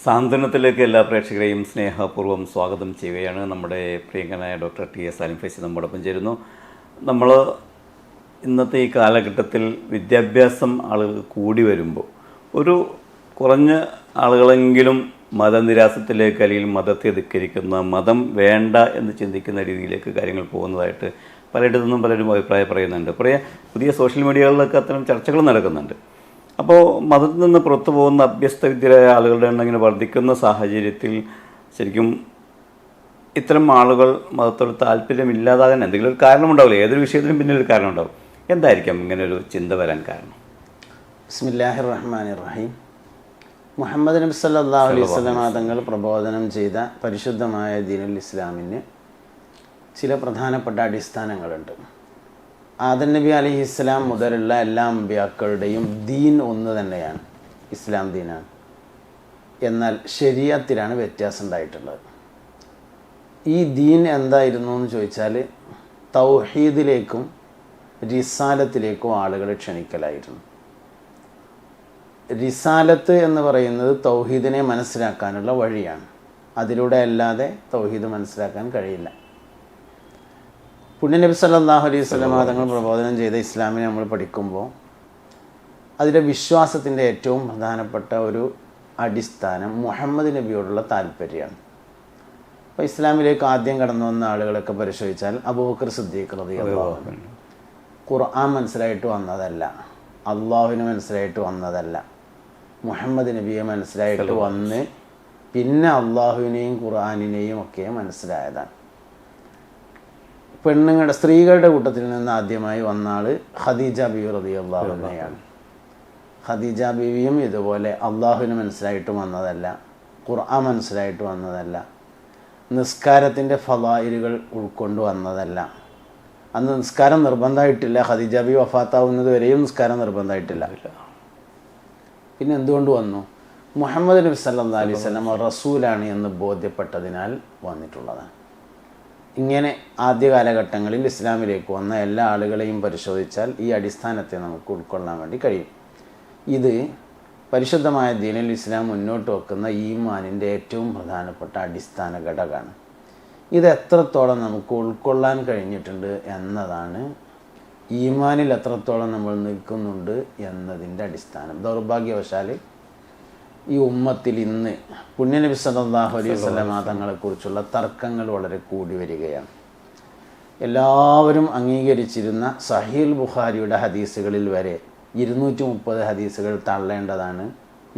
സാന്ത്വനത്തിലേക്ക് എല്ലാ പ്രേക്ഷകരെയും സ്നേഹപൂർവ്വം സ്വാഗതം ചെയ്യുകയാണ്. നമ്മുടെ പ്രിയങ്കനായ ഡോക്ടർ ടി എസ് അലിം ഫൈസി നമ്മോടൊപ്പം ചേരുന്നു. നമ്മൾ ഇന്നത്തെ ഈ കാലഘട്ടത്തിൽ വിദ്യാഭ്യാസം ആളുകൾ കൂടി വരുമ്പോൾ ഒരു കുറഞ്ഞ ആളുകളെങ്കിലും മതനിരാസത്തിലേക്ക് അല്ലെങ്കിൽ മതത്തെ ധിക്കരിക്കുന്ന, മതം വേണ്ട എന്ന് ചിന്തിക്കുന്ന രീതിയിലേക്ക് കാര്യങ്ങൾ പോകുന്നതായിട്ട് പലയിടത്തു നിന്നും പലരും അഭിപ്രായം പറയുന്നുണ്ട്. പുതിയ സോഷ്യൽ മീഡിയകളിലൊക്കെ അത്തരം ചർച്ചകൾ നടക്കുന്നുണ്ട്. അപ്പോൾ മതത്തിൽ നിന്ന് പുറത്തു പോകുന്ന അഭ്യസ്തവിദ്യരായ ആളുകളുടെ എണ്ണം ഇങ്ങനെ വർദ്ധിക്കുന്ന സാഹചര്യത്തിൽ ശരിക്കും ഇത്തരം ആളുകൾ മതത്തോട് താല്പര്യമില്ലാതാകാൻ എന്തെങ്കിലും ഒരു കാരണമുണ്ടാവില്ല. ഏതൊരു വിഷയത്തിനും പിന്നിൽ ഒരു കാരണമുണ്ടാവും. എന്തായിരിക്കാം ഇങ്ങനെ ഒരു ചിന്ത വരാൻ കാരണം? ബിസ്മില്ലാഹിർ റഹ്മാനിർ റഹീം. മുഹമ്മദ് നബി സല്ലല്ലാഹു അലൈഹി വസല്ലം തങ്ങൾ പ്രബോധനം ചെയ്ത പരിശുദ്ധമായ ദീനുൽ ഇസ്ലാമിന് ചില പ്രധാനപ്പെട്ട അടിസ്ഥാനങ്ങളുണ്ട്. ആദം നബി അലൈഹിസ്സലാം മുതലുള്ള എല്ലാ അമ്പിയാക്കളുടെയും ദീൻ ഒന്ന് തന്നെയാണ്, ഇസ്ലാം ദീനാണ്. എന്നാൽ ശരീഅത്തിലാണ് വ്യത്യാസം ഉണ്ടായിട്ടുള്ളത്. ഈ ദീൻ എന്തായിരുന്നു എന്ന് ചോദിച്ചാൽ തൗഹീദിലേക്കും റിസാലത്തിലേക്കും ആളുകളെ ക്ഷണിക്കലായിരുന്നു. റിസാലത്ത് എന്ന് പറയുന്നത് തൗഹീദിനെ മനസ്സിലാക്കാനുള്ള വഴിയാണ്. അതിലൂടെ അല്ലാതെ തൗഹീദ് മനസ്സിലാക്കാൻ കഴിയില്ല. പുണ്യ നബി സല്ലല്ലാഹു അലൈഹി വസല്ലം തങ്ങൾ പ്രബോധനം ചെയ്ത ഇസ്ലാമിനെ നമ്മൾ പഠിക്കുമ്പോൾ അതിലെ വിശ്വാസത്തിൻ്റെ ഏറ്റവും പ്രധാനപ്പെട്ട ഒരു അടിസ്ഥാനം മുഹമ്മദ് നബിയോടുള്ള താല്പര്യമാണ്. അപ്പോൾ ഇസ്ലാമിലേക്ക് ആദ്യം കടന്നു വന്ന ആളുകളൊക്കെ പരിശോധിച്ചാൽ അബൂബക്കർ സിദ്ദീഖ് റളിയല്ലാഹു അൻഹു ഖുർആൻ മനസ്സിലായിട്ട് വന്നതല്ല, അള്ളാഹുവിനെ മനസ്സിലായിട്ട് വന്നതല്ല, മുഹമ്മദ് നബിയെ മനസ്സിലായിട്ട് വന്ന് പിന്നെ അള്ളാഹുവിനെയും ഖുർആനിനെയും ഒക്കെ മനസ്സിലായതാണ്. സ്ത്രീകളുടെ കൂട്ടത്തിൽ നിന്ന് ആദ്യമായി വന്ന ആൾ ഖദീജ ബീവി റളിയല്ലാഹു അൻഹയാണ്. ഖദീജ ബീവിയും ഇതുപോലെ അള്ളാഹുവിനെ മനസ്സിലായിട്ട് വന്നതല്ല, ഖുർആൻ മനസ്സിലായിട്ട് വന്നതല്ല, നിസ്കാരത്തിൻ്റെ ഫളായിലുകൾ ഉൾക്കൊണ്ട് വന്നതല്ല. അന്ന് നിസ്കാരം നിർബന്ധമായിട്ടില്ല. ഖദീജ ബീവി വഫാത്താവുന്നത് വരെയും നിസ്കാരം നിർബന്ധമായിട്ടില്ല. പിന്നെ എന്തുകൊണ്ട് വന്നു? മുഹമ്മദ് നബി സല്ലല്ലാഹു അലൈഹി വസല്ലം റസൂലാണ് എന്ന് ബോധ്യപ്പെട്ടതിനാൽ വന്നിട്ടുള്ളതാണ്. ഇങ്ങനെ ആദ്യ കാലഘട്ടങ്ങളിൽ ഇസ്ലാമിലേക്ക് വന്ന എല്ലാ ആളുകളെയും പരിശോധിച്ചാൽ ഈ അടിസ്ഥാനത്തെ നമുക്ക് ഉൾക്കൊള്ളാൻ വേണ്ടി കഴിയും. ഇത് പരിശുദ്ധമായ ദീനുൽ ഇസ്ലാം മുന്നോട്ട് വെക്കുന്ന ഈമാനിൻ്റെ ഏറ്റവും പ്രധാനപ്പെട്ട അടിസ്ഥാന ഘടകമാണ്. ഇത് എത്രത്തോളം നമുക്ക് ഉൾക്കൊള്ളാൻ കഴിഞ്ഞിട്ടുണ്ട് എന്നതാണ് ഈമാനിൽ എത്രത്തോളം നമ്മൾ നിൽക്കുന്നുണ്ട് എന്നതിൻ്റെ അടിസ്ഥാനം. ദൗർഭാഗ്യവശാൽ ഈ ഉമ്മത്തിൽ ഇന്ന് പുണ്യ നബി സല്ലല്ലാഹു അലൈഹി വസല്ലം തങ്ങളെക്കുറിച്ചുള്ള തർക്കങ്ങൾ വളരെ കൂടി വരികയാണ്. എല്ലാവരും അംഗീകരിച്ചിരുന്ന സഹീഹുൽ ബുഖാരിയുടെ ഹദീസുകളിൽ വരെ 230 ഹദീസുകൾ തള്ളേണ്ടതാണ്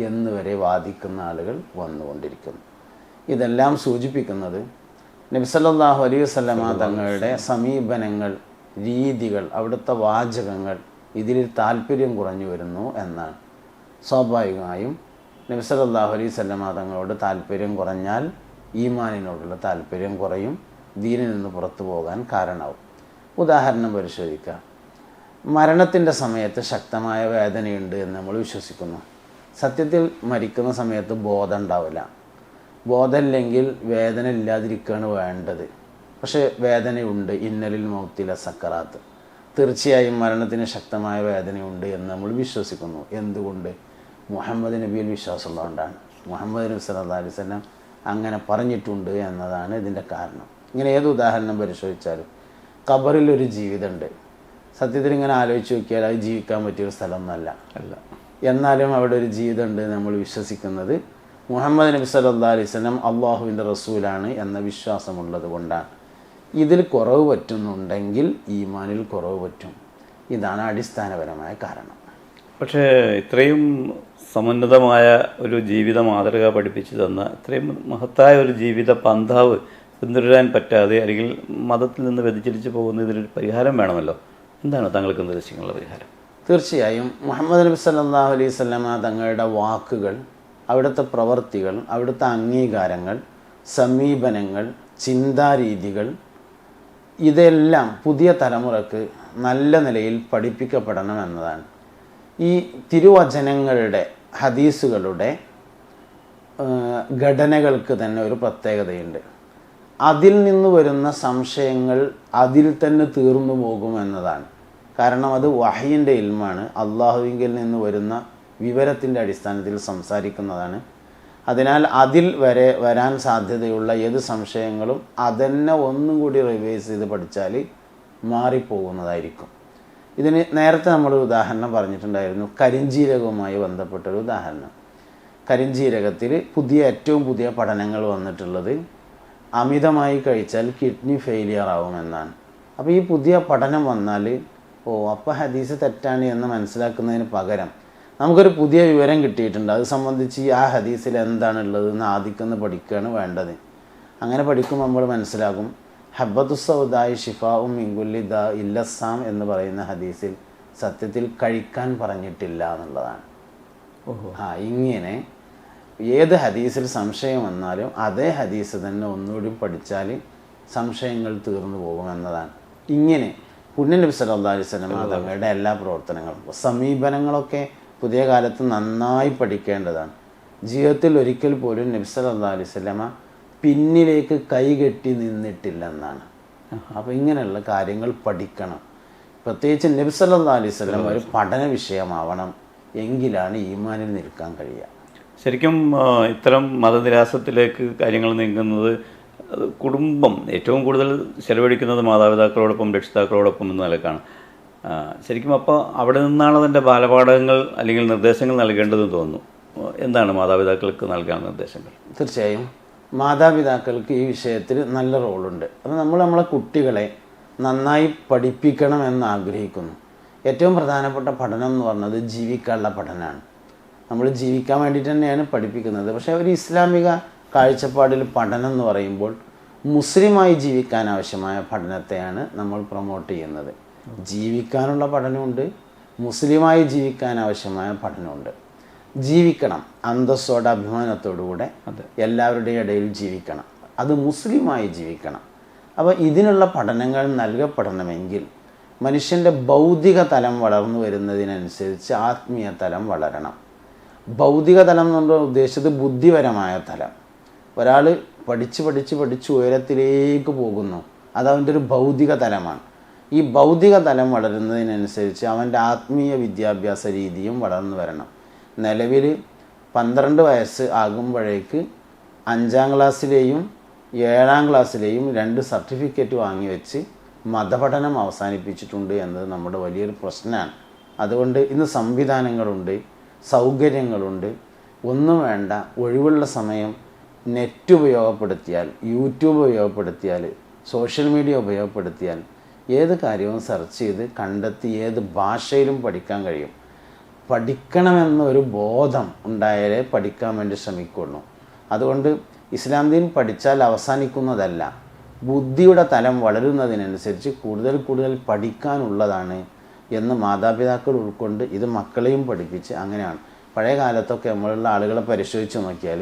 എന്ന് വരെ വാദിക്കുന്ന ആളുകൾ വന്നുകൊണ്ടിരിക്കുന്നു. ഇതെല്ലാം സൂചിപ്പിക്കുന്നത് നബി സല്ലല്ലാഹു അലൈഹി വസല്ലം തങ്ങളുടെ സമീപനങ്ങൾ, രീതികൾ, അവിടുത്തെ വാചകങ്ങൾ ഇതിൽ താല്പര്യം കുറഞ്ഞു വരുന്നു എന്നാണ്. സ്വാഭാവികമായും നബി സല്ലല്ലാഹു അലൈഹി വസല്ലം തങ്ങളോട് താല്പര്യം കുറഞ്ഞാൽ ഈമാനിനോടുള്ള താല്പര്യം കുറയും, ദീനിൽ നിന്ന് പുറത്തു പോകാൻ കാരണമാവും. ഉദാഹരണം പരിശോധിക്കുക. മരണത്തിൻ്റെ സമയത്ത് ശക്തമായ വേദനയുണ്ട് എന്ന് നമ്മൾ വിശ്വസിക്കുന്നു. സത്യത്തിൽ മരിക്കുന്ന സമയത്ത് ബോധം ഉണ്ടാവില്ല. ബോധമില്ലെങ്കിൽ വേദന ഇല്ലാതിരിക്കുകയാണ് വേണ്ടത്. പക്ഷേ വേദനയുണ്ട്. ഇന്നലിൽ മൗത്തില സക്കറാത്ത്. തീർച്ചയായും മരണത്തിന് ശക്തമായ വേദനയുണ്ട് എന്ന് നമ്മൾ വിശ്വസിക്കുന്നു. എന്തുകൊണ്ട്? മുഹമ്മദ് നബിയിൽ വിശ്വാസമുള്ളതുകൊണ്ടാണ്. മുഹമ്മദ് നബി സല്ലല്ലാഹു അലൈഹി വസല്ലം അങ്ങനെ പറഞ്ഞിട്ടുണ്ട് എന്നതാണ് ഇതിൻ്റെ കാരണം. ഇങ്ങനെ ഏത് ഉദാഹരണം പരിശോധിച്ചാലും ഖബറിലൊരു ജീവിതമുണ്ട്. സത്യത്തിൽ ഇങ്ങനെ ആലോചിച്ച് നോക്കിയാൽ അത് ജീവിക്കാൻ പറ്റിയൊരു സ്ഥലമൊന്നുമല്ല. എന്നാലും അവിടെ ഒരു ജീവിതമുണ്ട് നമ്മൾ വിശ്വസിക്കുന്നത് മുഹമ്മദ് നബി സല്ലല്ലാഹു അലൈഹി വസല്ലം അള്ളാഹുവിൻ്റെ റസൂലാണ് എന്ന വിശ്വാസമുള്ളത് കൊണ്ടാണ്. ഇതിൽ കുറവ് പറ്റുന്നുണ്ടെങ്കിൽ ഈമാനിൽ കുറവ് പറ്റും. ഇതാണ് അടിസ്ഥാനപരമായ കാരണം. പക്ഷേ ഇത്രയും സമുന്നതമായ ഒരു ജീവിത മാതൃക പഠിപ്പിച്ചു തന്ന, ഇത്രയും മഹത്തായ ഒരു ജീവിത പന്ഥാവ് പിന്തുടരാൻ പറ്റാതെ അല്ലെങ്കിൽ മതത്തിൽ നിന്ന് വ്യതിചലിച്ച് പോകുന്ന ഇതിനൊരു പരിഹാരം വേണമല്ലോ. എന്താണ് താങ്കൾക്ക് നിർദ്ദേശിക്കാനുള്ള പരിഹാരം? തീർച്ചയായും മുഹമ്മദ് നബി സല്ലല്ലാഹു അലൈഹി വസല്ലം തങ്ങളുടെ വാക്കുകൾ, അവിടുത്തെ പ്രവർത്തികൾ, അവിടുത്തെ അംഗീകാരങ്ങൾ, സമീപനങ്ങൾ, ചിന്താരീതികൾ ഇതെല്ലാം പുതിയ തലമുറക്ക് നല്ല നിലയിൽ പഠിപ്പിക്കപ്പെടണം എന്നതാണ്. ഈ തിരുവചനങ്ങളുടെ, ഹദീസുകളുടെ ഘടനകൾക്ക് തന്നെ ഒരു പ്രത്യേകതയുണ്ട്. അതിൽ നിന്ന് വരുന്ന സംശയങ്ങൾ അതിൽ തന്നെ തീർന്നു പോകുമെന്നതാണ്. കാരണം അത് വഹയിൻ്റെ ഇൽമാണ്, അള്ളാഹുവിങ്കിൽ നിന്ന് വരുന്ന വിവരത്തിൻ്റെ അടിസ്ഥാനത്തിൽ സംസാരിക്കുന്നതാണ്. അതിനാൽ അതിൽ വരാൻ സാധ്യതയുള്ള ഏത് സംശയങ്ങളും അതന്നെ ഒന്നും കൂടി റിവൈസ് ചെയ്ത് പഠിച്ചാൽ മാറിപ്പോകുന്നതായിരിക്കും. ഇതിന് നേരത്തെ നമ്മളൊരു ഉദാഹരണം പറഞ്ഞിട്ടുണ്ടായിരുന്നു, കരിഞ്ജീരകവുമായി ബന്ധപ്പെട്ടൊരു ഉദാഹരണം. കരിഞ്ജീരകത്തിൽ ഏറ്റവും പുതിയ പഠനങ്ങൾ വന്നിട്ടുള്ളത് അമിതമായി കഴിച്ചാൽ കിഡ്നി ഫെയിലിയർ ആവുമെന്നാണ്. അപ്പോൾ ഈ പുതിയ പഠനം വന്നാൽ അപ്പോൾ ഹദീസ് തെറ്റാണ് എന്ന് മനസ്സിലാക്കുന്നതിന് പകരം നമുക്കൊരു പുതിയ വിവരം കിട്ടിയിട്ടുണ്ട്, അത് സംബന്ധിച്ച് ആ ഹദീസിൽ എന്താണുള്ളത് എന്ന് ആദ്യം പഠിക്കുകയാണ് വേണ്ടത്. അങ്ങനെ പഠിക്കുമ്പോൾ നമ്മൾ മനസ്സിലാകും ഹബ്ബത്തു സൗദായി ഷിഫാഉം മിൻകുല്ലി ദാ ഇല്ലസാം എന്ന് പറയുന്ന ഹദീസിൽ സത്യത്തിൽ കഴിക്കാൻ പറഞ്ഞിട്ടില്ല എന്നുള്ളതാണ്. ഇങ്ങനെ ഏത് ഹദീസിൽ സംശയം വന്നാലും അതേ ഹദീസ് തന്നെ ഒന്നുകൂടി പഠിച്ചാൽ സംശയങ്ങൾ തീർന്നു പോകുമെന്നതാണ്. ഇങ്ങനെ പുണ്യനബി സല്ലല്ലാഹു അലൈഹി വസല്ലം തങ്ങളുടെ എല്ലാ പ്രവർത്തനങ്ങളും സമീപനങ്ങളൊക്കെ പുതിയ കാലത്ത് നന്നായി പഠിക്കേണ്ടതാണ്. ജീവിതത്തിൽ ഒരിക്കൽ പോലും നബി സല്ലല്ലാഹു അലൈഹി വസല്ലമ പിന്നിലേക്ക് കൈകെട്ടി നിന്നിട്ടില്ലെന്നാണ്. അപ്പോൾ ഇങ്ങനെയുള്ള കാര്യങ്ങൾ പഠിക്കണം. പ്രത്യേകിച്ച് നബി സല്ലല്ലാഹു അലൈഹി വസല്ലം ഒരു പഠന വിഷയമാവണം, എങ്കിലാണ് ഈമാനിൽ നിൽക്കാൻ കഴിയുക. ശരിക്കും ഇത്തരം മതനിരാസത്തിലേക്ക് കാര്യങ്ങൾ നീങ്ങുന്നത് കുടുംബം ഏറ്റവും കൂടുതൽ ചെലവഴിക്കുന്നത് മാതാപിതാക്കളോടൊപ്പം രക്ഷിതാക്കളോടൊപ്പം എന്ന നിലക്കാണ്. ശരിക്കും അപ്പോൾ അവിടെ നിന്നാണ് അതിൻ്റെ ബാലപാഠങ്ങൾ അല്ലെങ്കിൽ നിർദ്ദേശങ്ങൾ നൽകേണ്ടതെന്ന് തോന്നുന്നു. എന്താണ് മാതാപിതാക്കൾക്ക് നൽകാൻ നിർദ്ദേശങ്ങൾ? തീർച്ചയായും മാതാപിതാക്കൾക്ക് ഈ വിഷയത്തിൽ നല്ല റോളുണ്ട്. അത് നമ്മളെ കുട്ടികളെ നന്നായി പഠിപ്പിക്കണമെന്ന് ആഗ്രഹിക്കുന്നു. ഏറ്റവും പ്രധാനപ്പെട്ട പഠനം എന്ന് പറഞ്ഞത് ജീവിക്കാനുള്ള പഠനമാണ്. നമ്മൾ ജീവിക്കാൻ വേണ്ടിയിട്ട് തന്നെയാണ് പഠിപ്പിക്കുന്നത്. പക്ഷേ ഒരു ഇസ്ലാമിക കാഴ്ചപ്പാടിൽ പഠനം എന്ന് പറയുമ്പോൾ മുസ്ലിമായി ജീവിക്കാൻ ആവശ്യമായ പഠനത്തെയാണ് നമ്മൾ പ്രൊമോട്ട് ചെയ്യുന്നത്. ജീവിക്കാനുള്ള പഠനമുണ്ട്, മുസ്ലിമായി ജീവിക്കാൻ ആവശ്യമായ പഠനമുണ്ട്. ജീവിക്കണം, അന്തസ്സോടെ അഭിമാനത്തോടുകൂടെ എല്ലാവരുടെയും ഇടയിൽ ജീവിക്കണം, അത് മുസ്ലിമായി ജീവിക്കണം. അപ്പോൾ ഇതിനുള്ള പഠനങ്ങൾ നൽകപ്പെടണമെങ്കിൽ മനുഷ്യൻ്റെ ഭൗതിക തലം വളർന്നു വരുന്നതിനനുസരിച്ച് ആത്മീയ തലം വളരണം. ഭൗതിക തലം എന്ന് ഉദ്ദേശിച്ചത് ബുദ്ധിപരമായ തലം. ഒരാൾ പഠിച്ച് ഉയരത്തിലേക്ക് പോകുന്നു, അതവൻ്റെ ഒരു ഭൗതിക തലമാണ്. ഈ ഭൗതിക തലം വളരുന്നതിനനുസരിച്ച് അവൻ്റെ ആത്മീയ വിദ്യാഭ്യാസ രീതിയും വളർന്നു വരണം. നിലവിൽ 12 വയസ്സ് ആകുമ്പോഴേക്ക് 5ാം ക്ലാസ്സിലെയും 7ാം ക്ലാസ്സിലെയും 2 സർട്ടിഫിക്കറ്റ് വാങ്ങിവെച്ച് മതപഠനം അവസാനിപ്പിച്ചിട്ടുണ്ട് എന്നത് നമ്മുടെ വലിയൊരു പ്രശ്നമാണ്. അതുകൊണ്ട് ഇന്ന് സംവിധാനങ്ങളുണ്ട്, സൗകര്യങ്ങളുണ്ട്. ഒന്നും വേണ്ട, ഒഴിവുള്ള സമയം നെറ്റ് ഉപയോഗപ്പെടുത്തിയാൽ, യൂട്യൂബ് ഉപയോഗപ്പെടുത്തിയാൽ, സോഷ്യൽ മീഡിയ ഉപയോഗപ്പെടുത്തിയാൽ ഏത് കാര്യവും സെർച്ച് ചെയ്ത് കണ്ടെത്തി ഏത് ഭാഷയിലും പഠിക്കാൻ കഴിയും. പഠിക്കണമെന്നൊരു ബോധം ഉണ്ടായാലേ പഠിക്കാൻ വേണ്ടി ശ്രമിക്കുള്ളൂ. അതുകൊണ്ട് ഇസ്ലാം ദീൻ പഠിച്ചാൽ അവസാനിക്കുന്നതല്ല, ബുദ്ധിയുടെ തലം വളരുന്നതിനനുസരിച്ച് കൂടുതൽ പഠിക്കാനുള്ളതാണ് എന്ന് മാതാപിതാക്കൾ ഉൾക്കൊണ്ട് ഇത് മക്കളെയും പഠിപ്പിച്ച് അങ്ങനെയാണ്. പഴയ കാലത്തൊക്കെ നമ്മളുള്ള ആളുകളെ പരിശോധിച്ച് നോക്കിയാൽ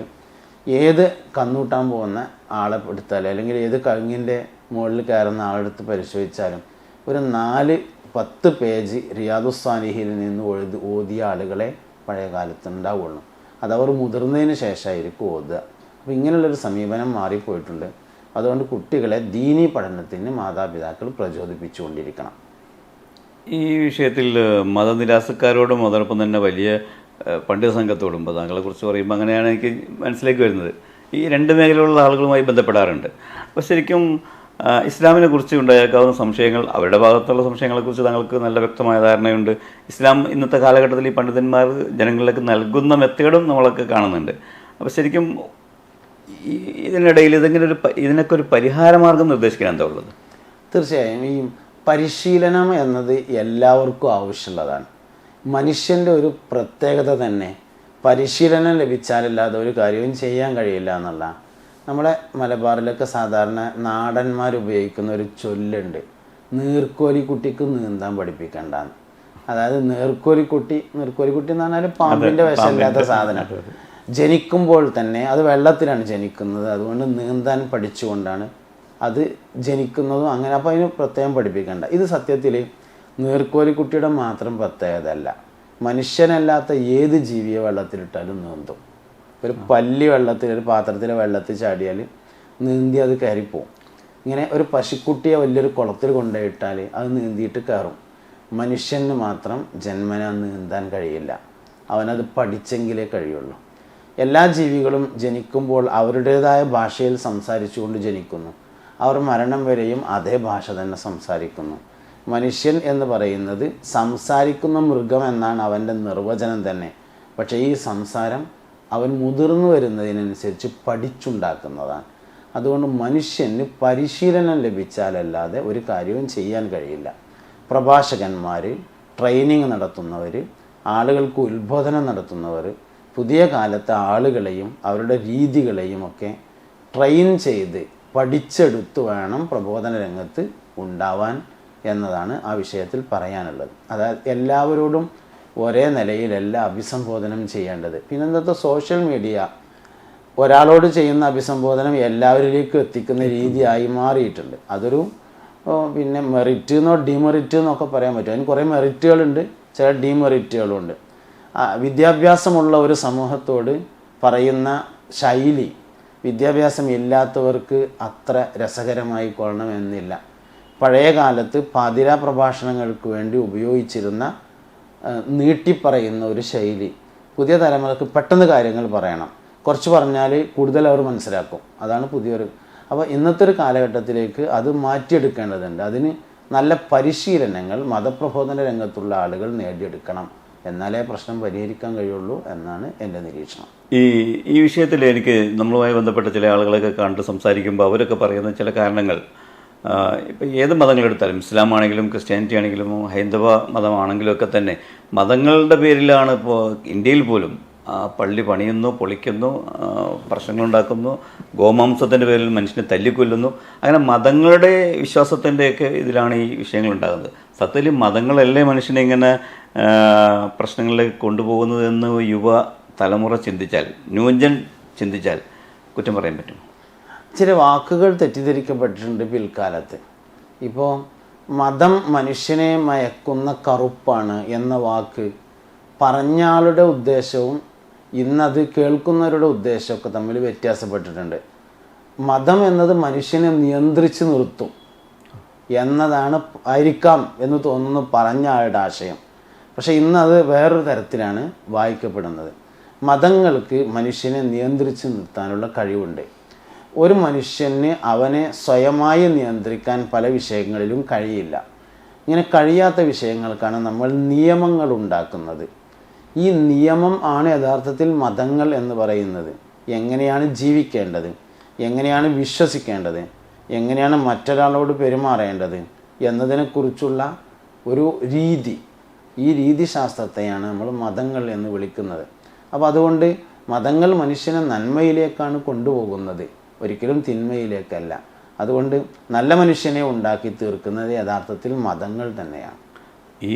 ഏത് കന്നൂട്ടാൻ പോകുന്ന ആളെ എടുത്താലും അല്ലെങ്കിൽ ഏത് കഴുങ്ങിൻ്റെ മുകളിൽ കയറുന്ന ആളെടുത്ത് പരിശോധിച്ചാലും ഒരു 4-10 പേജ് റിയാദുസ്സാലിഹീനിൽ നിന്ന് ഓതിയ ആളുകളെ പഴയ കാലത്ത് ഉണ്ടാവുള്ളൂ. അതവർ മുതിർന്നതിന് ശേഷമായിരിക്കും ഓതുക. അപ്പോൾ ഇങ്ങനെയുള്ളൊരു സമീപനം മാറിപ്പോയിട്ടുണ്ട്. അതുകൊണ്ട് കുട്ടികളെ ദീനീ പഠനത്തിന് മാതാപിതാക്കൾ പ്രചോദിപ്പിച്ചുകൊണ്ടിരിക്കണം. ഈ വിഷയത്തിൽ മതനിരാസക്കാരോടും അതോടൊപ്പം തന്നെ വലിയ പണ്ഡിത സംഘത്തോടും താങ്കളെക്കുറിച്ച് പറയുമ്പോൾ അങ്ങനെയാണ് എനിക്ക് മനസ്സിലേക്ക് വരുന്നത്. ഈ 2 മേഖലയിലുള്ള ആളുകളുമായി ബന്ധപ്പെടാറുണ്ട്. അപ്പോൾ ശരിക്കും ഇസ്ലാമിനെ കുറിച്ച് ഉണ്ടായേക്കാവുന്ന സംശയങ്ങൾ, അവരുടെ ഭാഗത്തുള്ള സംശയങ്ങളെക്കുറിച്ച് താങ്കൾക്ക് നല്ല വ്യക്തമായ ധാരണയുണ്ട്. ഇസ്ലാം ഇന്നത്തെ കാലഘട്ടത്തിൽ ഈ പണ്ഡിതന്മാർ ജനങ്ങളിലേക്ക് നൽകുന്ന മെത്തേഡും നമ്മളൊക്കെ കാണുന്നുണ്ട്. അപ്പോൾ ശരിക്കും ഇതിനിടയിൽ ഇതിനൊക്കെ ഒരു പരിഹാരമാർഗം നിർദ്ദേശിക്കാൻ എന്താ ഉള്ളത്? തീർച്ചയായും ഈ പരിശീലനം എന്നത് എല്ലാവർക്കും ആവശ്യമുള്ളതാണ്. മനുഷ്യൻ്റെ ഒരു പ്രത്യേകത തന്നെ പരിശീലനം ലഭിച്ചാലല്ലാതെ ഒരു കാര്യവും ചെയ്യാൻ കഴിയില്ല എന്നുള്ള. നമ്മുടെ മലബാറിലൊക്കെ സാധാരണ നാടന്മാരുപയോഗിക്കുന്ന ഒരു ചൊല്ലുണ്ട്, നീർക്കോലിക്കുട്ടിക്ക് നീന്താൻ പഠിപ്പിക്കണ്ടെന്ന്. അതായത് നീർക്കോലിക്കുട്ടി എന്ന് പറഞ്ഞാൽ പാമ്പിൻ്റെ വിഷമില്ലാത്ത സാധനം. ജനിക്കുമ്പോൾ തന്നെ അത് വെള്ളത്തിലാണ് ജനിക്കുന്നത്, അതുകൊണ്ട് നീന്താൻ പഠിച്ചുകൊണ്ടാണ് അത് ജനിക്കുന്നതും അങ്ങനെ. അപ്പോൾ അതിന് പ്രത്യേകം പഠിപ്പിക്കേണ്ട. ഇത് സത്യത്തിൽ നീർക്കോലിക്കുട്ടിയുടെ മാത്രം പ്രത്യേകത അല്ല, മനുഷ്യനല്ലാത്ത ഏത് ജീവിയെ വെള്ളത്തിലിട്ടാലും നീന്തും. ഒരു പല്ലി ഒരു പാത്രത്തിലെ വെള്ളത്തിൽ ചാടിയാൽ നീന്തി അത് കയറിപ്പോവും. ഇങ്ങനെ ഒരു പശുക്കുട്ടിയെ വലിയൊരു കുളത്തിൽ കൊണ്ടുപോയിട്ടാൽ അത് നീന്തിയിട്ട് കയറും. മനുഷ്യന് മാത്രം ജന്മന നീന്താൻ കഴിയില്ല, അവനത് പഠിച്ചെങ്കിലേ കഴിയുള്ളൂ. എല്ലാ ജീവികളും ജനിക്കുമ്പോൾ അവരുടേതായ ഭാഷയിൽ സംസാരിച്ചുകൊണ്ട് ജനിക്കുന്നു. അവർ മരണം വരെയും അതേ ഭാഷ തന്നെ സംസാരിക്കുന്നു. മനുഷ്യൻ എന്ന് പറയുന്നത് സംസാരിക്കുന്ന മൃഗം എന്നാണ് അവൻ്റെ നിർവചനം തന്നെ. പക്ഷേ ഈ സംസാരം അവൻ മുതിർന്നു വരുന്നതിനനുസരിച്ച് പഠിച്ചുണ്ടാക്കുന്നതാണ്. അതുകൊണ്ട് മനുഷ്യന് പരിശീലനം ലഭിച്ചാലല്ലാതെ ഒരു കാര്യവും ചെയ്യാൻ കഴിയില്ല. പ്രഭാഷകന്മാർ, ട്രെയിനിങ് നടത്തുന്നവർ, ആളുകൾക്ക് ഉത്ബോധനം നടത്തുന്നവർ പുതിയ കാലത്തെ ആളുകളെയും അവരുടെ രീതികളെയും ഒക്കെ ട്രെയിൻ ചെയ്ത് പഠിച്ചെടുത്ത് വേണം പ്രബോധന രംഗത്ത് ഉണ്ടാവാൻ എന്നതാണ് ആ വിഷയത്തിൽ പറയാനുള്ളത്. അതായത് എല്ലാവരോടും ഒരേ നിലയിലല്ല അഭിസംബോധനം ചെയ്യേണ്ടത്. പിന്നെന്താ സോഷ്യൽ മീഡിയ ഒരാളോട് ചെയ്യുന്ന അഭിസംബോധനം എല്ലാവരിലേക്കും എത്തിക്കുന്ന രീതിയായി മാറിയിട്ടുണ്ട്. അതൊരു പിന്നെ മെറിറ്റ് എന്നോ ഡിമെറിറ്റ് എന്നൊക്കെ പറയാൻ പറ്റും. അതിന് കുറേ മെറിറ്റുകളുണ്ട്, ചില ഡിമെറിറ്റുകളുണ്ട്. വിദ്യാഭ്യാസമുള്ള ഒരു സമൂഹത്തോട് പറയുന്ന ശൈലി വിദ്യാഭ്യാസം ഇല്ലാത്തവർക്ക് അത്ര രസകരമായി കൊള്ളണമെന്നില്ല. പഴയ കാലത്ത് പാതിരാ പ്രഭാഷണങ്ങൾക്ക് വേണ്ടി ഉപയോഗിച്ചിരുന്ന നീട്ടിപ്പറയുന്ന ഒരു ശൈലി പുതിയ തലമുറക്ക് പെട്ടെന്ന് കാര്യങ്ങൾ പറയണം, കുറച്ച് പറഞ്ഞാൽ കൂടുതൽ അവർ മനസ്സിലാക്കും. അതാണ് പുതിയൊരു. അപ്പോൾ ഇന്നത്തെ ഒരു കാലഘട്ടത്തിലേക്ക് അത് മാറ്റിയെടുക്കേണ്ടതുണ്ട്. അതിന് നല്ല പരിശീലനങ്ങൾ മതപ്രബോധന രംഗത്തുള്ള ആളുകൾ നേടിയെടുക്കണം. എന്നാലേ പ്രശ്നം പരിഹരിക്കാൻ കഴിയുള്ളൂ എന്നാണ് എൻ്റെ നിരീക്ഷണം. ഈ വിഷയത്തിൽ എനിക്ക് നമ്മളുമായി ബന്ധപ്പെട്ട ചില ആളുകളൊക്കെ കണ്ട് സംസാരിക്കുമ്പോൾ അവരൊക്കെ പറയുന്ന ചില കാരണങ്ങൾ, ഇപ്പം ഏത് മതങ്ങളെടുത്താലും ഇസ്ലാം ആണെങ്കിലും ക്രിസ്ത്യാനിറ്റി ആണെങ്കിലും ഹൈന്ദവ മതമാണെങ്കിലും ഒക്കെ തന്നെ മതങ്ങളുടെ പേരിലാണ് ഇപ്പോൾ ഇന്ത്യയിൽ പോലും പള്ളി പണിയുന്നു, പൊളിക്കുന്നു, പ്രശ്നങ്ങളുണ്ടാക്കുന്നു, ഗോമാംസത്തിൻ്റെ പേരിൽ മനുഷ്യനെ തല്ലിക്കൊല്ലുന്നു. അങ്ങനെ മതങ്ങളുടെ വിശ്വാസത്തിൻ്റെയൊക്കെ ഇതിലാണ് ഈ വിഷയങ്ങളുണ്ടാകുന്നത്. സത്യത്തിൽ മതങ്ങളല്ലേ മനുഷ്യനെ ഇങ്ങനെ പ്രശ്നങ്ങളിലേക്ക് കൊണ്ടുപോകുന്നത് എന്ന് യുവ തലമുറ ചിന്തിച്ചാൽ, ന്യൂജൻ ചിന്തിച്ചാൽ കുറ്റം പറയാൻ പറ്റും. ചില വാക്കുകൾ തെറ്റിദ്ധരിക്കപ്പെട്ടിട്ടുണ്ട് പിൽക്കാലത്ത്. ഇപ്പോൾ മതം മനുഷ്യനെ മയക്കുന്ന കറുപ്പാണ് എന്ന വാക്ക് പറഞ്ഞയാളുടെ ഉദ്ദേശവും ഇന്നത് കേൾക്കുന്നവരുടെ ഉദ്ദേശമൊക്കെ തമ്മിൽ വ്യത്യാസപ്പെട്ടിട്ടുണ്ട്. മതം എന്നത് മനുഷ്യനെ നിയന്ത്രിച്ച് നിർത്തും എന്നതാണ് ആയിരിക്കാം എന്ന് തോന്നുന്നു പറഞ്ഞ ആളുടെ ആശയം. പക്ഷേ ഇന്നത് വേറൊരു തരത്തിലാണ് വായിക്കപ്പെടുന്നത്. മതങ്ങൾക്ക് മനുഷ്യനെ നിയന്ത്രിച്ച് നിർത്താനുള്ള കഴിവുണ്ട്. ഒരു മനുഷ്യന് അവനെ സ്വയമായി നിയന്ത്രിക്കാൻ പല വിഷയങ്ങളിലും കഴിയില്ല. ഇങ്ങനെ കഴിയാത്ത വിഷയങ്ങൾക്കാണ് നമ്മൾ നിയമങ്ങൾ ഉണ്ടാക്കുന്നത്. ഈ നിയമം ആണ് യഥാർത്ഥത്തിൽ മതങ്ങൾ എന്ന് പറയുന്നത്. എങ്ങനെയാണ് ജീവിക്കേണ്ടത്, എങ്ങനെയാണ് വിശ്വസിക്കേണ്ടത്, എങ്ങനെയാണ് മറ്റൊരാളോട് പെരുമാറേണ്ടത് എന്നതിനെക്കുറിച്ചുള്ള ഒരു രീതി, ഈ രീതിശാസ്ത്രത്തെയാണ് നമ്മൾ മതങ്ങൾ എന്ന് വിളിക്കുന്നത്. അപ്പോൾ അതുകൊണ്ട് മതങ്ങൾ മനുഷ്യനെ നന്മയിലേക്കാണ് കൊണ്ടുപോകുന്നത്, ഒരിക്കലും തിന്മയിലേക്കല്ല. അതുകൊണ്ട് നല്ല മനുഷ്യനെ ഉണ്ടാക്കി തീർക്കുന്നത് യഥാർത്ഥത്തിൽ മതങ്ങൾ തന്നെയാണ്. ഈ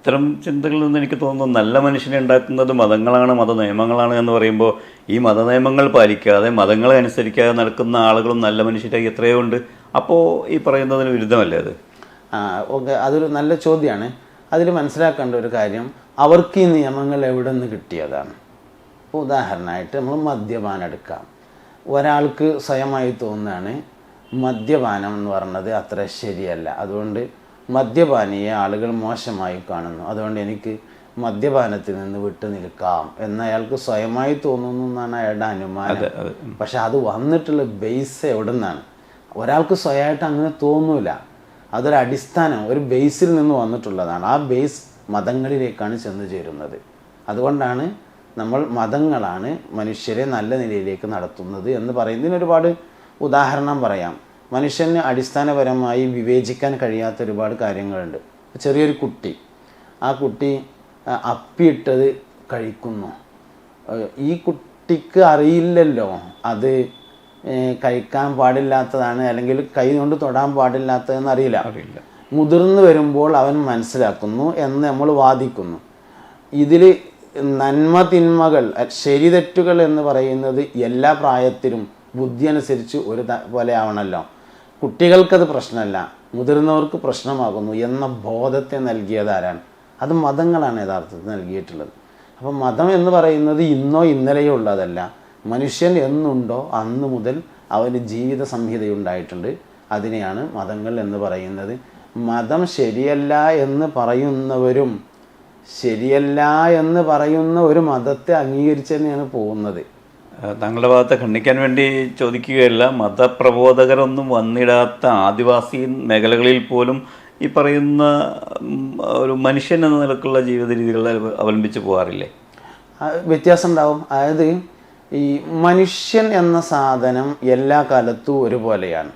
ഇത്തരം ചിന്തകളിൽ നിന്ന് എനിക്ക് തോന്നുന്നു നല്ല മനുഷ്യനെ ഉണ്ടാക്കുന്നത് മതങ്ങളാണ്, മത നിയമങ്ങളാണ് എന്ന് പറയുമ്പോൾ ഈ മതനിയമങ്ങൾ പാലിക്കാതെ മതങ്ങളെ അനുസരിക്കാതെ നടക്കുന്ന ആളുകളും നല്ല മനുഷ്യരായി എത്രയോ ഉണ്ട്. അപ്പോൾ ഈ പറയുന്നതിന് വിരുദ്ധമല്ലേ അത്? ഓക്കെ, അതൊരു നല്ല ചോദ്യമാണ്. അതിൽ മനസ്സിലാക്കേണ്ട ഒരു കാര്യം, അവർക്ക് ഈ നിയമങ്ങൾ എവിടെ നിന്ന് കിട്ടിയതാണ്. ഇപ്പോൾ ഉദാഹരണമായിട്ട് നമ്മൾ മദ്യപാനം എടുക്കാം. ഒരാൾക്ക് സ്വയമായി തോന്നുകയാണ് മദ്യപാനം എന്ന് പറയുന്നത് അത്ര ശരിയല്ല, അതുകൊണ്ട് മദ്യപാനിയെ ആളുകൾ മോശമായി കാണുന്നു, അതുകൊണ്ട് എനിക്ക് മദ്യപാനത്തിൽ നിന്ന് വിട്ടു നിൽക്കാം എന്ന് അയാൾക്ക് സ്വയമായി തോന്നുന്നു എന്നാണ് അയാളുടെ അനുമാനം. പക്ഷെ അത് വന്നിട്ടുള്ള ബേസ് എവിടെ നിന്നാണ്? ഒരാൾക്ക് സ്വയമായിട്ട് അങ്ങനെ തോന്നൂല. അതൊരു അടിസ്ഥാനം, ഒരു ബേസിൽ നിന്ന് വന്നിട്ടുള്ളതാണ്. ആ ബേസ് മതങ്ങളിലേക്കാണ് ചെന്ന് ചേരുന്നത്. അതുകൊണ്ടാണ് നമ്മൾ മതങ്ങളാണ് മനുഷ്യരെ നല്ല നിലയിലേക്ക് നടത്തുന്നത് എന്ന് പറയുന്നതിന് ഒരുപാട് ഉദാഹരണം പറയാം. മനുഷ്യന് അടിസ്ഥാനപരമായി വിവേചിക്കാൻ കഴിയാത്ത ഒരുപാട് കാര്യങ്ങളുണ്ട്. ചെറിയൊരു കുട്ടി, ആ കുട്ടി അപ്പിയിട്ടത് കഴിക്കുന്നു. ഈ കുട്ടിക്ക് അറിയില്ലല്ലോ അത് കഴിക്കാൻ പാടില്ലാത്തതാണ്, അല്ലെങ്കിൽ കൈ കൊണ്ട് തൊടാൻ പാടില്ലാത്തതെന്ന് അറിയില്ല. മുതിർന്നു വരുമ്പോൾ അവൻ മനസ്സിലാക്കുന്നു എന്ന് നമ്മൾ വാദിക്കുന്നു. ഇതിൽ നന്മ തിന്മകൾ, ശരി തെറ്റുകൾ എന്ന് പറയുന്നത് എല്ലാ പ്രായത്തിലും ബുദ്ധി അനുസരിച്ച് ഒരു പോലെ ആവണമല്ലോ. കുട്ടികൾക്കത് പ്രശ്നമല്ല, മുതിർന്നവർക്ക് പ്രശ്നമാകുന്നു എന്ന ബോധത്തെ നൽകിയതാരാണ്? അത് മതങ്ങളാണ് യഥാർത്ഥത്തിൽ നൽകിയിട്ടുള്ളത്. അപ്പോൾ മതം എന്ന് പറയുന്നത് ഇന്നോ ഇന്നലെയോ ഉള്ളതല്ല. മനുഷ്യൻ എന്നുണ്ടോ അന്ന് മുതൽ അവന് ജീവിത സംഹിതയുണ്ടായിട്ടുണ്ട്. അതിനെയാണ് മതങ്ങൾ എന്ന് പറയുന്നത്. മതം ശരിയല്ല എന്ന് പറയുന്നവരും ശരിയല്ല എന്ന് പറയുന്ന ഒരു മതത്തെ അംഗീകരിച്ച് തന്നെയാണ് പോകുന്നത്. താങ്കളുടെ ഭാഗത്തെ ഖണ്ഡിക്കാൻ വേണ്ടി ചോദിക്കുകയല്ല, മതപ്രബോധകരൊന്നും വന്നിടാത്ത ആദിവാസി മേഖലകളിൽ പോലും ഈ പറയുന്ന ഒരു മനുഷ്യൻ എന്ന നിലക്കുള്ള ജീവിത രീതികൾ അവലംബിച്ച് പോകാറില്ലേ? വ്യത്യാസം ഉണ്ടാവും. അതായത് ഈ മനുഷ്യൻ എന്ന സാധനം എല്ലാ കാലത്തും ഒരുപോലെയാണ്.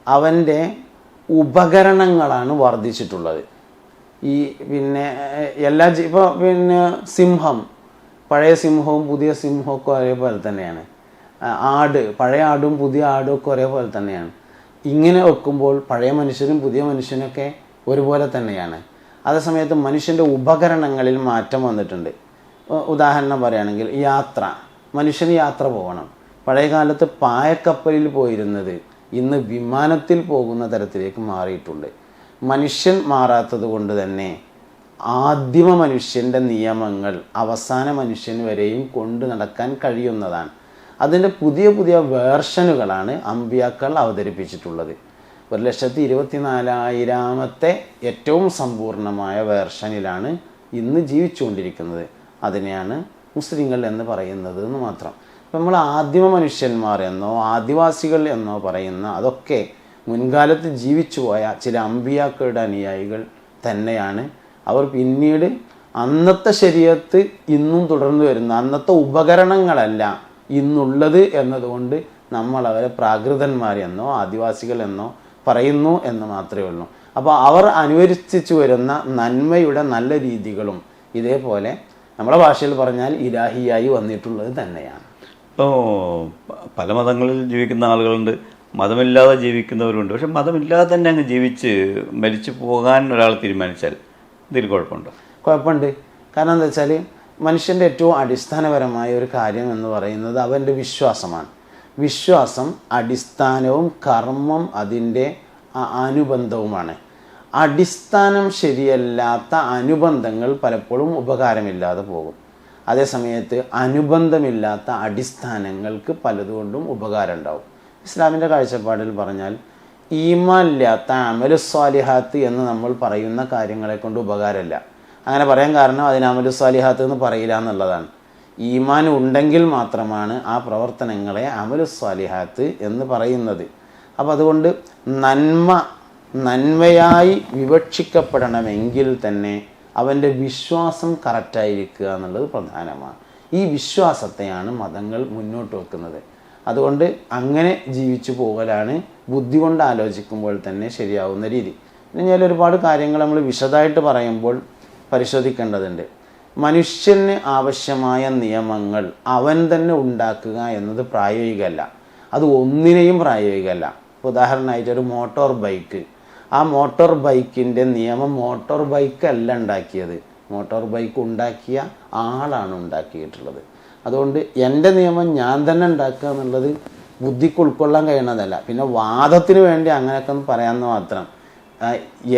അവൻ്റെ ഉപകരണങ്ങളാണ് വർദ്ധിച്ചിട്ടുള്ളത്. ഈ പിന്നെ ഇപ്പോൾ പിന്നെ സിംഹം, പഴയ സിംഹവും പുതിയ സിംഹവും ഒക്കെ ഒരേപോലെ തന്നെയാണ്. ആട്, പഴയ ആടും പുതിയ ആടും ഒക്കെ ഒരേപോലെ തന്നെയാണ്. ഇങ്ങനെ വെക്കുമ്പോൾ പഴയ മനുഷ്യനും പുതിയ മനുഷ്യനൊക്കെ ഒരുപോലെ തന്നെയാണ്. അതേസമയത്ത് മനുഷ്യൻ്റെ ഉപകരണങ്ങളിൽ മാറ്റം വന്നിട്ടുണ്ട്. ഉദാഹരണം പറയുകയാണെങ്കിൽ യാത്ര, മനുഷ്യന് യാത്ര പോകണം. പഴയ കാലത്ത് പായക്കപ്പലിൽ പോയിരുന്നത് ഇന്ന് വിമാനത്തിൽ പോകുന്ന തരത്തിലേക്ക് മാറിയിട്ടുണ്ട്. മനുഷ്യൻ മാറാത്തത് കൊണ്ട് തന്നെ ആദിമ മനുഷ്യൻ്റെ നിയമങ്ങൾ അവസാന മനുഷ്യൻ വരെയും കൊണ്ടു നടക്കാൻ കഴിയുന്നതാണ്. അതിൻ്റെ പുതിയ പുതിയ വേർഷനുകളാണ് അമ്പിയാക്കൾ അവതരിപ്പിച്ചിട്ടുള്ളത്. 1,24,000 ഏറ്റവും സമ്പൂർണമായ വേർഷനിലാണ് ഇന്ന് ജീവിച്ചുകൊണ്ടിരിക്കുന്നത്. അതിനെയാണ് മുസ്ലിങ്ങൾ എന്ന് പറയുന്നത് എന്ന് മാത്രം. അപ്പം നമ്മൾ ആദിമ മനുഷ്യന്മാർ എന്നോ ആദിവാസികൾ എന്നോ പറയുന്ന അതൊക്കെ മുൻകാലത്ത് ജീവിച്ചു പോയ ചില അമ്പിയാക്കളുടെ അനുയായികൾ തന്നെയാണ്. അവർ പിന്നീട് അന്നത്തെ ശരീഅത്ത് ഇന്നും തുടർന്നു വരുന്ന അന്നത്തെ ഉപകരണങ്ങളല്ല ഇന്നുള്ളത് എന്നതുകൊണ്ട് നമ്മൾ അവരെ പ്രാകൃതന്മാരെന്നോ ആദിവാസികൾ എന്നോ പറയുന്നു എന്ന് മാത്രമേ ഉള്ളൂ. അപ്പോൾ അവർ അനുകരിച്ചു വരുന്ന നന്മയുടെ നല്ല രീതികളും ഇതേപോലെ നമ്മുടെ ഭാഷയിൽ പറഞ്ഞാൽ ഇലാഹിയായി വന്നിട്ടുള്ളത് തന്നെയാണ്. ഇപ്പോൾ പല മതങ്ങളിൽ ജീവിക്കുന്ന ആളുകളുണ്ട്, മതമില്ലാതെ ജീവിക്കുന്നവരുണ്ട്. പക്ഷെ മതമില്ലാതെ തന്നെ അങ്ങ് ജീവിച്ച് മരിച്ചു പോകാൻ ഒരാൾ തീരുമാനിച്ചാൽ ഇതിൽ കുഴപ്പമുണ്ടോ? കുഴപ്പമുണ്ട്. കാരണം എന്താ വെച്ചാൽ മനുഷ്യൻ്റെ ഏറ്റവും അടിസ്ഥാനപരമായ ഒരു കാര്യം എന്ന് പറയുന്നത് അവൻ്റെ വിശ്വാസമാണ്. വിശ്വാസം അടിസ്ഥാനവും കർമ്മം അതിൻ്റെ അനുബന്ധവുമാണ്. അടിസ്ഥാനം ശരിയല്ലാത്ത അനുബന്ധങ്ങൾ പലപ്പോഴും ഉപകാരമില്ലാതെ പോകും. അതേസമയത്ത് അനുബന്ധമില്ലാത്ത അടിസ്ഥാനങ്ങൾക്ക് പലതുകൊണ്ടും ഉപകാരം ഉണ്ടാവും. ഇസ്ലാമിൻ്റെ കാഴ്ചപ്പാടിൽ പറഞ്ഞാൽ ഈമാൻ ഇല്ലാത്ത അമലു സ്വാലിഹാത്ത് എന്ന് നമ്മൾ പറയുന്ന കാര്യങ്ങളെ കൊണ്ട് ഉപകാരമില്ല. അങ്ങനെ പറയാൻ കാരണം അതിന് അമലു സ്വാലിഹാത്ത് എന്ന് പറയില്ല എന്നുള്ളതാണ്. ഈമാൻ ഉണ്ടെങ്കിൽ മാത്രമാണ് ആ പ്രവർത്തനങ്ങളെ അമലു സ്വാലിഹാത്ത് എന്ന് പറയുന്നത്. അപ്പം അതുകൊണ്ട് നന്മയായി വിവക്ഷിക്കപ്പെടണമെങ്കിൽ തന്നെ അവൻ്റെ വിശ്വാസം കറക്റ്റായിരിക്കുക എന്നുള്ളത് പ്രധാനമാണ്. ഈ വിശ്വാസത്തെയാണ് മതങ്ങൾ മുന്നോട്ട് വെക്കുന്നത്. അതുകൊണ്ട് അങ്ങനെ ജീവിച്ചു പോകലാണ് ബുദ്ധി കൊണ്ട് ആലോചിക്കുമ്പോൾ തന്നെ ശരിയാവുന്ന രീതി. പിന്നെ ഞാൻ ഒരുപാട് കാര്യങ്ങൾ നമ്മൾ വിശദമായിട്ട് പറയുമ്പോൾ പരിശോധിക്കേണ്ടതുണ്ട്. മനുഷ്യന് ആവശ്യമായ നിയമങ്ങൾ അവൻ തന്നെ ഉണ്ടാക്കുക എന്നത് പ്രായോഗികമല്ല. അത് ഒന്നിനെയും പ്രായോഗികമല്ല. ഉദാഹരണമായിട്ട് ഒരു മോട്ടോർ ബൈക്ക്, ആ മോട്ടോർ ബൈക്കിൻ്റെ നിയമം മോട്ടോർ ബൈക്ക് അല്ല ഉണ്ടാക്കിയത്, മോട്ടോർ ബൈക്ക് ഉണ്ടാക്കിയ ആളാണ് ഉണ്ടാക്കിയിട്ടുള്ളത്. അതുകൊണ്ട് എൻ്റെ നിയമം ഞാൻ തന്നെ ഉണ്ടാക്കുക എന്നുള്ളത് ബുദ്ധിക്ക് ഉൾക്കൊള്ളാൻ കഴിയുന്നതല്ല. പിന്നെ വാദത്തിന് വേണ്ടി അങ്ങനെയൊക്കെ ഒന്ന് പറയാമെന്ന് മാത്രം.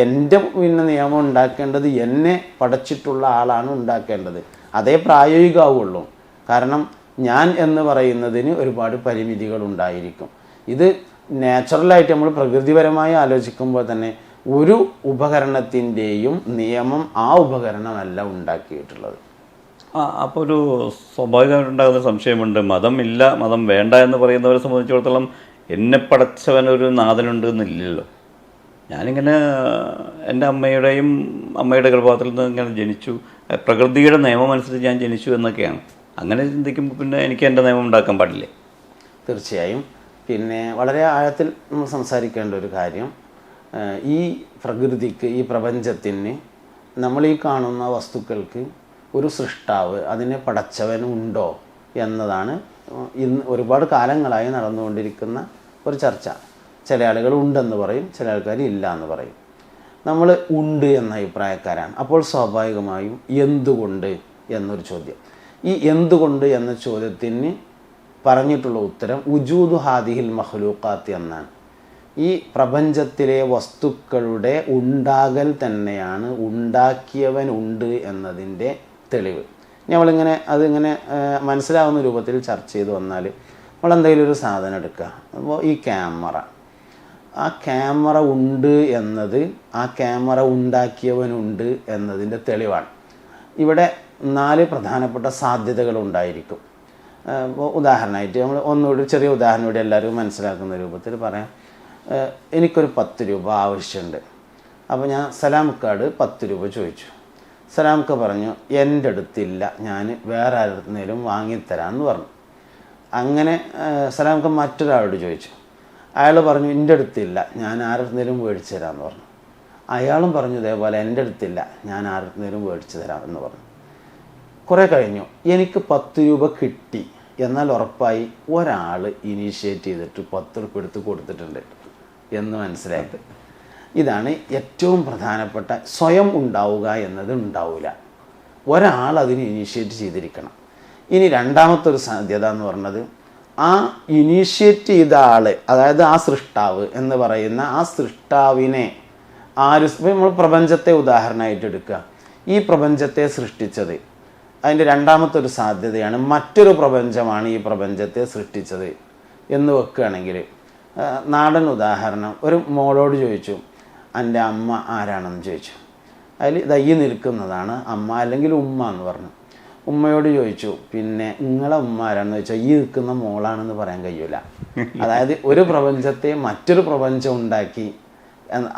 എൻ്റെ പിന്നെ നിയമം ഉണ്ടാക്കേണ്ടത് എന്നെ പടച്ചിട്ടുള്ള ആളാണ് ഉണ്ടാക്കേണ്ടത്. അതേ പ്രായോഗികമാവുള്ളൂ. കാരണം ഞാൻ എന്ന് പറയുന്നതിന് ഒരുപാട് പരിമിതികൾ ഉണ്ടായിരിക്കും. ഇത് നാച്ചുറലായിട്ട് നമ്മൾ പ്രകൃതിപരമായി ആലോചിക്കുമ്പോൾ തന്നെ ഒരു ഉപകരണത്തിൻ്റെയും നിയമം ആ ഉപകരണമല്ല ഉണ്ടാക്കിയിട്ടുള്ളത്. അപ്പോൾ ഒരു സ്വാഭാവികമായിട്ടുണ്ടാകുന്ന സംശയമുണ്ട്. മതമില്ല, മതം വേണ്ട എന്ന് പറയുന്നവരെ സംബന്ധിച്ചിടത്തോളം എന്നെ പടച്ചവനൊരു നാഥനുണ്ട് എന്നില്ലല്ലോ. ഞാനിങ്ങനെ എൻ്റെ അമ്മയുടെ ഗർഭപാത്രത്തിൽ നിന്ന് ഇങ്ങനെ ജനിച്ചു, പ്രകൃതിയുടെ നിയമം അനുസരിച്ച് ഞാൻ ജനിച്ചു എന്നൊക്കെയാണ്. അങ്ങനെ ചിന്തിക്കുമ്പോൾ പിന്നെ എനിക്ക് എൻ്റെ നിയമം ഉണ്ടാക്കാൻ പാടില്ലേ? തീർച്ചയായും. പിന്നെ വളരെ ആഴത്തിൽ നമ്മൾ സംസാരിക്കേണ്ട ഒരു കാര്യം, ഈ പ്രകൃതിക്ക്, ഈ പ്രപഞ്ചത്തിന്, നമ്മൾ ഈ കാണുന്ന വസ്തുക്കൾക്ക് ഒരു സൃഷ്ടാവ്, അതിനെ പടച്ചവനുണ്ടോ എന്നതാണ് ഇന്ന് ഒരുപാട് കാലങ്ങളായി നടന്നുകൊണ്ടിരിക്കുന്ന ഒരു ചർച്ച. ചില ആളുകൾ ഉണ്ടെന്ന് പറയും, ചില ആൾക്കാർ ഇല്ല എന്ന് പറയും. നമ്മൾ ഉണ്ട് എന്ന അഭിപ്രായക്കാരാണ്. അപ്പോൾ സ്വാഭാവികമായും എന്തുകൊണ്ട് എന്നൊരു ചോദ്യം. ഈ എന്തുകൊണ്ട് എന്ന ചോദ്യത്തിന് പറഞ്ഞിട്ടുള്ള ഉത്തരം ഉജൂദു ഹാദിഹിൽ മഖ്ലൂഖാത്ത് എന്നാണ്. ഈ പ്രപഞ്ചത്തിലെ വസ്തുക്കളുടെ ഉണ്ടാകൽ തന്നെയാണ് ഉണ്ടാക്കിയവൻ ഉണ്ട് എന്നതിൻ്റെ തെളിവ്. നമ്മളിങ്ങനെ അതിങ്ങനെ മനസ്സിലാവുന്ന രൂപത്തിൽ ചർച്ച ചെയ്ത് വന്നാൽ നമ്മളെന്തെങ്കിലും ഒരു സാധനം എടുക്കുക. അപ്പോൾ ഈ ക്യാമറ ഉണ്ട് എന്നത് ആ ക്യാമറ ഉണ്ടാക്കിയവനുണ്ട് എന്നതിൻ്റെ തെളിവാണ്. ഇവിടെ 4 പ്രധാനപ്പെട്ട സാധ്യതകളുണ്ടായിരിക്കും. ഇപ്പോൾ ഉദാഹരണമായിട്ട് നമ്മൾ ഒന്നുകൂടി ചെറിയ ഉദാഹരണം കൂടി എല്ലാവർക്കും മനസ്സിലാക്കുന്ന രൂപത്തിൽ പറയാം. എനിക്കൊരു 10 രൂപ ആവശ്യമുണ്ട്. അപ്പോൾ ഞാൻ സലാംക്കാട് 10 രൂപ ചോദിച്ചു. സലാംക്ക പറഞ്ഞു എൻ്റെ അടുത്തില്ല, ഞാൻ വേറെ ആരുടെയും വാങ്ങിത്തരാമെന്ന് പറഞ്ഞു. അങ്ങനെ സലാംക്ക മറ്റൊരാളോട് ചോദിച്ചു. അയാൾ പറഞ്ഞു എൻ്റെ അടുത്തില്ല, ഞാൻ ആരുടെയും മേടിച്ചു തരാമെന്ന് പറഞ്ഞു. അയാളും പറഞ്ഞു ഇതേപോലെ എൻ്റെ അടുത്തില്ല, ഞാൻ ആരുടെയും മേടിച്ചു തരാം എന്ന് പറഞ്ഞു. കുറേ കഴിഞ്ഞു, എനിക്ക് 10 രൂപ കിട്ടി. എന്നാൽ ഉറപ്പായി ഒരാൾ ഇനീഷ്യേറ്റ് ചെയ്തിട്ട് 10 രൂപ എടുത്ത് കൊടുത്തിട്ടുണ്ട് എന്ന് മനസ്സിലായത്. ഇതാണ് ഏറ്റവും പ്രധാനപ്പെട്ട. സ്വയം ഉണ്ടാവുക എന്നത് ഉണ്ടാവില്ല, ഒരാൾ അതിന് ഇനീഷ്യേറ്റ് ചെയ്തിരിക്കണം. ഇനി രണ്ടാമത്തെ ഒരു സാധ്യത എന്ന് പറഞ്ഞത്, ആ ഇനീഷ്യേറ്റ് ചെയ്ത ആൾ, അതായത് ആ സൃഷ്ടാവ് എന്ന് പറയുന്ന ആ സൃഷ്ടാവിനെ നമ്മൾ പ്രപഞ്ചത്തെ ഉദാഹരണമായിട്ട് എടുക്കുക. ഈ പ്രപഞ്ചത്തെ സൃഷ്ടിച്ചത്, അതിൻ്റെ രണ്ടാമത്തെ ഒരു സാധ്യതയാണ് മറ്റൊരു പ്രപഞ്ചമാണ് ഈ പ്രപഞ്ചത്തെ സൃഷ്ടിച്ചത് എന്ന് വെക്കുകയാണെങ്കിൽ, നാടൻ ഉദാഹരണം, ഒരു മോളോട് ചോദിച്ചു എൻ്റെ അമ്മ ആരാണെന്ന് ചോദിച്ചു. അതിൽ ഈ നിൽക്കുന്നതാണ് അമ്മ അല്ലെങ്കിൽ ഉമ്മ എന്ന് പറഞ്ഞു. ഉമ്മയോട് ചോദിച്ചു പിന്നെ നിങ്ങളെ ഉമ്മ ആരാണെന്ന് ചോദിച്ചാൽ ഈ നിൽക്കുന്ന മോളാണെന്ന് പറയാൻ കഴിയില്ല. അതായത് ഒരു പ്രപഞ്ചത്തെ മറ്റൊരു പ്രപഞ്ചം ഉണ്ടാക്കി,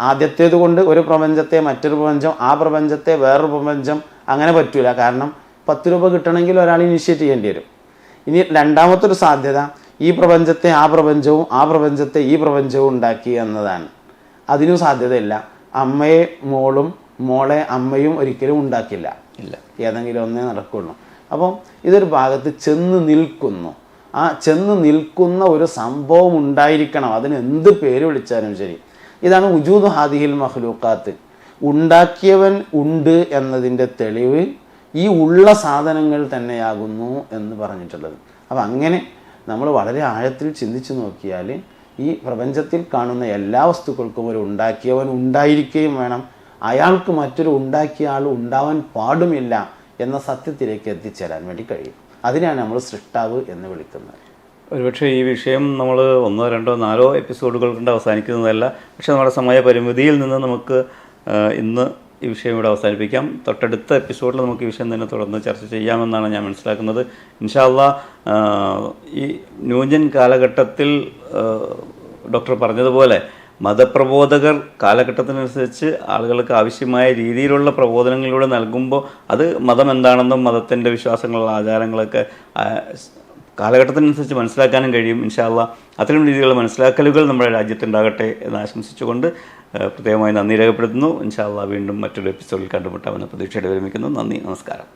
ആദ്യത്തേത് കൊണ്ട് ഒരു പ്രപഞ്ചത്തെ മറ്റൊരു പ്രപഞ്ചം, ആ പ്രപഞ്ചത്തെ വേറൊരു പ്രപഞ്ചം, അങ്ങനെ പറ്റൂല. കാരണം 10 രൂപ കിട്ടണമെങ്കിൽ ഒരാൾ ഇനിഷ്യേറ്റ് ചെയ്യേണ്ടി വരും. ഇനി രണ്ടാമത്തെ ഒരു സാധ്യത, ഈ പ്രപഞ്ചത്തെ ആ പ്രപഞ്ചവും ആ പ്രപഞ്ചത്തെ ഈ പ്രപഞ്ചവും ഉണ്ടാക്കി എന്നതാണ്. അതിനും സാധ്യതയില്ല. അമ്മയെ മോളും മോളെ അമ്മയും ഒരിക്കലും ഉണ്ടാക്കില്ല, ഇല്ല, ഏതെങ്കിലും ഒന്നേ നടക്കുള്ളൂ. അപ്പം ഇതൊരു ഭാഗത്ത് ചെന്ന് നിൽക്കുന്നു. ആ ചെന്ന് നിൽക്കുന്ന ഒരു സംഭവം ഉണ്ടായിരിക്കണം, അതിന് എന്ത് പേര് വിളിച്ചാലും ശരി. ഇതാണ് വുജൂദ് ഹാദിഹിൽ മഖ്ലൂഖാത്ത്. ഉണ്ടാക്കിയവൻ ഉണ്ട് എന്നതിൻ്റെ തെളിവ് ഈ ഉള്ള സാധനങ്ങൾ തന്നെയാകുന്നു എന്ന് പറഞ്ഞിട്ടുള്ളത്. അപ്പം അങ്ങനെ നമ്മൾ വളരെ ആഴത്തിൽ ചിന്തിച്ച് നോക്കിയാൽ ഈ പ്രപഞ്ചത്തിൽ കാണുന്ന എല്ലാ വസ്തുക്കൾക്കും ഒരു ഉണ്ടാക്കിയവൻ ഉണ്ടായിരിക്കുകയും വേണം, അയാൾക്ക് മറ്റൊരു ഉണ്ടാക്കിയ ആൾ ഉണ്ടാവാൻ പാടുമില്ല എന്ന സത്യത്തിലേക്ക് എത്തിച്ചേരാൻ വേണ്ടി കഴിയും. അതിനാണ് നമ്മൾ സൃഷ്ടാവ് എന്ന് വിളിക്കുന്നത്. ഒരുപക്ഷെ ഈ വിഷയം നമ്മൾ 1, 2, 4 എപ്പിസോഡുകൾ കൊണ്ട് അവസാനിക്കുന്നതല്ല. പക്ഷേ നമ്മുടെ സമയപരിമിതിയിൽ നിന്ന് നമുക്ക് ഇന്ന് ഈ വിഷയം ഇവിടെ അവസാനിപ്പിക്കാം. തൊട്ടടുത്ത എപ്പിസോഡിൽ നമുക്ക് ഈ വിഷയം തന്നെ തുടർന്ന് ചർച്ച ചെയ്യാമെന്നാണ് ഞാൻ മനസ്സിലാക്കുന്നത്. ഇൻഷാ അല്ലാഹ് ഈ ന്യൂജൻ കാലഘട്ടത്തിൽ ഡോക്ടർ പറഞ്ഞതുപോലെ മതപ്രബോധകർ കാലഘട്ടത്തിനനുസരിച്ച് ആളുകൾക്ക് ആവശ്യമായ രീതിയിലുള്ള പ്രബോധനങ്ങളിലൂടെ നൽകുമ്പോൾ അത് മതം എന്താണെന്നും മതത്തിൻ്റെ വിശ്വാസങ്ങളുള്ള ആചാരങ്ങളൊക്കെ കാലഘട്ടത്തിനനുസരിച്ച് മനസ്സിലാക്കാനും കഴിയും. ഇൻഷാ അല്ലാഹ് അത്തരം രീതിയിലുള്ള മനസ്സിലാക്കലുകൾ നമ്മുടെ രാജ്യത്തുണ്ടാകട്ടെ എന്ന് ആശംസിച്ചുകൊണ്ട് പ്രത്യേകമായി നന്ദി രേഖപ്പെടുത്തുന്നു. ഇൻഷാ അല്ലാഹ് വീണ്ടും മറ്റൊരു എപ്പിസോഡിൽ കണ്ടുമുട്ടാമെന്ന പ്രതീക്ഷയോടെ വിരമിക്കുന്നു. നന്ദി, നമസ്കാരം.